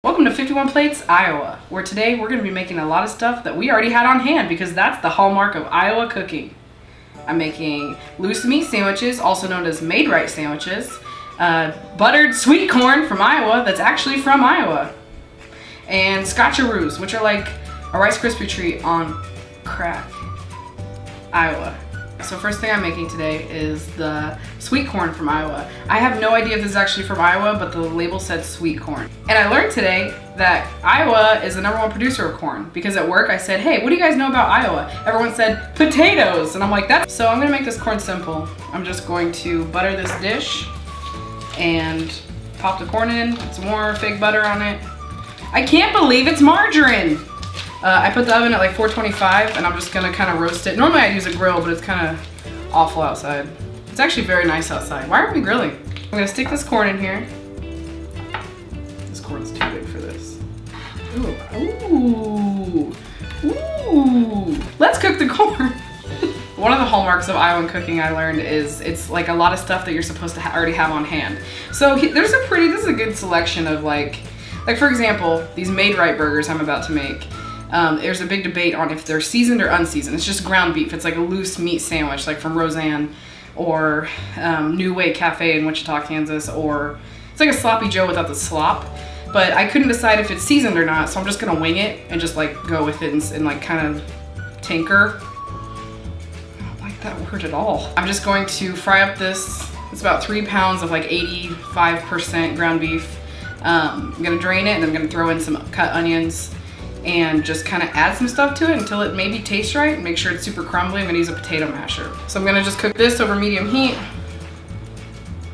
Welcome to 51 Plates, Iowa, where today we're going to be making a lot of stuff that we already had on hand because that's the hallmark of Iowa cooking. I'm making loose meat sandwiches, also known as Maid-Rite sandwiches, buttered sweet corn from Iowa that's actually from Iowa, and scotcharoos, which are like a Rice Krispie treat on crack, Iowa. So first thing I'm making today is the sweet corn from Iowa. I have no idea if this is actually from Iowa, but the label said sweet corn. And I learned today that Iowa is the #1 producer of corn because at work I said, hey, what do you guys know about Iowa? Everyone said potatoes. And I'm like, that's... So I'm gonna make this corn simple. I'm just going to butter this dish and pop the corn in, put some more fake butter on it. I can't believe it's margarine. I put the oven at like 425 and I'm just gonna kind of roast it. Normally I'd use a grill, but it's kind of awful outside. It's actually very nice outside. Why aren't we grilling? I'm gonna stick this corn in here. This corn's too big for this. Ooh, ooh, ooh. Let's cook the corn. One of the hallmarks of Iowan cooking I learned is it's like a lot of stuff that you're supposed to already have on hand. So this is a good selection of like for example, these Maid-Rite burgers I'm about to make. There's a big debate on if they're seasoned or unseasoned. It's just ground beef. It's like a loose meat sandwich, like from Roseanne or Nuway Cafe in Wichita, Kansas, or it's like a sloppy Joe without the slop. But I couldn't decide if it's seasoned or not, so I'm just gonna wing it and just like go with it and like kind of tinker. I don't like that word at all. I'm just going to fry up this. It's about 3 pounds of like 85% ground beef. I'm gonna drain it and I'm gonna throw in some cut onions and just kind of add some stuff to it until it maybe tastes right and make sure it's super crumbly. I'm gonna use a potato masher. So I'm gonna just cook this over medium heat.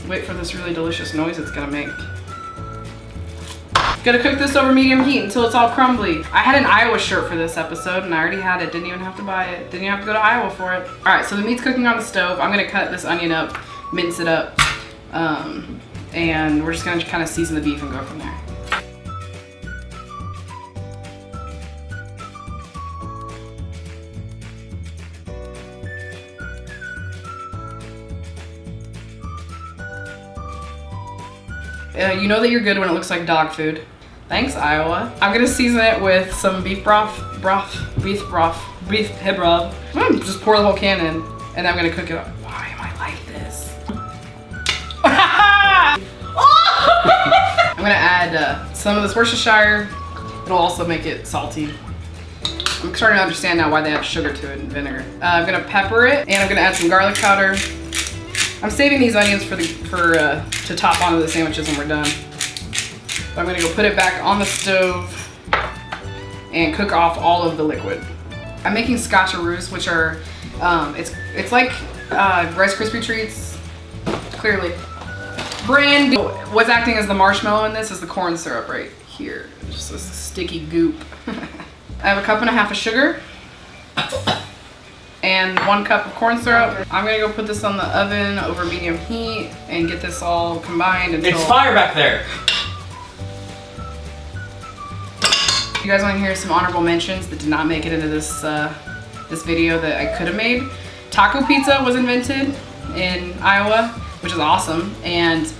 Wait for this really delicious noise it's gonna make. Gonna cook this over medium heat until it's all crumbly. I had an Iowa shirt for this episode and I already had it. Didn't even have to buy it. Didn't even have to go to Iowa for it. All right, so the meat's cooking on the stove. I'm gonna cut this onion up, mince it up, and we're just gonna kind of season the beef and go from there. You know that you're good when it looks like dog food. Thanks, Iowa. I'm gonna season it with some beef broth. Just pour the whole can in, and I'm gonna cook it up. Why am I like this? I'm gonna add some of this Worcestershire. It'll also make it salty. I'm starting to understand now why they add sugar to it and vinegar. I'm gonna pepper it, and I'm gonna add some garlic powder. I'm saving these onions to top onto the sandwiches when we're done. So I'm gonna go put it back on the stove and cook off all of the liquid. I'm making scotcheroos, which are it's like Rice Krispie treats, clearly. Brand new. What's acting as the marshmallow in this is the corn syrup right here. Just a sticky goop. I have a 1.5 cups of sugar and 1 cup of corn syrup. I'm gonna go put this on the oven over medium heat and get this all combined until... It's fire back there! You guys wanna hear some honorable mentions that did not make it into this this video that I could have made? Taco pizza was invented in Iowa, which is awesome, and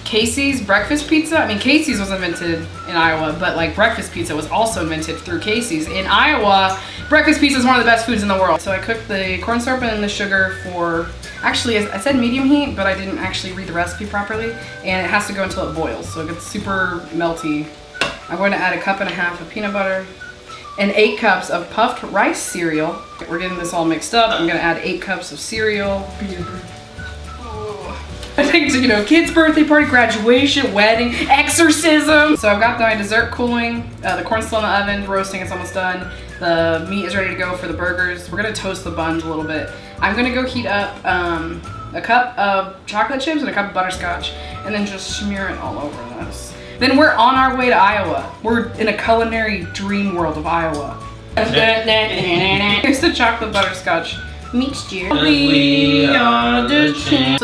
Casey's breakfast pizza, I mean Casey's was invented in Iowa, but like breakfast pizza was also invented through Casey's. In Iowa, breakfast pizza is one of the best foods in the world. So I cooked the corn syrup and the sugar for, actually I said medium heat, but I didn't actually read the recipe properly, and it has to go until it boils, so it gets super melty. I'm going to add a 1.5 cups of peanut butter and 8 cups of puffed rice cereal. We're getting this all mixed up. I'm gonna add 8 cups of cereal. I think it's, you know, kid's birthday party, graduation, wedding, exorcism. So I've got my dessert cooling. The corn's still in the oven, roasting, it's almost done. The meat is ready to go for the burgers. We're gonna toast the buns a little bit. I'm gonna go heat up a cup of chocolate chips and a cup of butterscotch and then just smear it all over this. Then we're on our way to Iowa. We're in a culinary dream world of Iowa. Here's the chocolate butterscotch mixture. So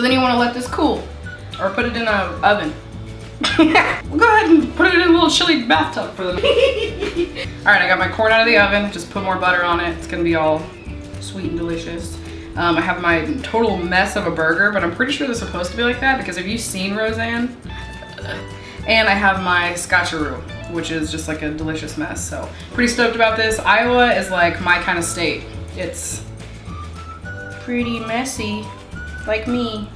then you want to let this cool or put it in an oven. We'll go ahead and put it in a little chilly bathtub for the night. All right, I got my corn out of the oven. Just put more butter on it. It's gonna be all sweet and delicious. I have my total mess of a burger, but I'm pretty sure they're supposed to be like that because have you seen Roseanne? And I have my scotcheroo. which is just like a delicious mess. So pretty stoked about this. Iowa is like my kind of state. It's pretty messy, like me.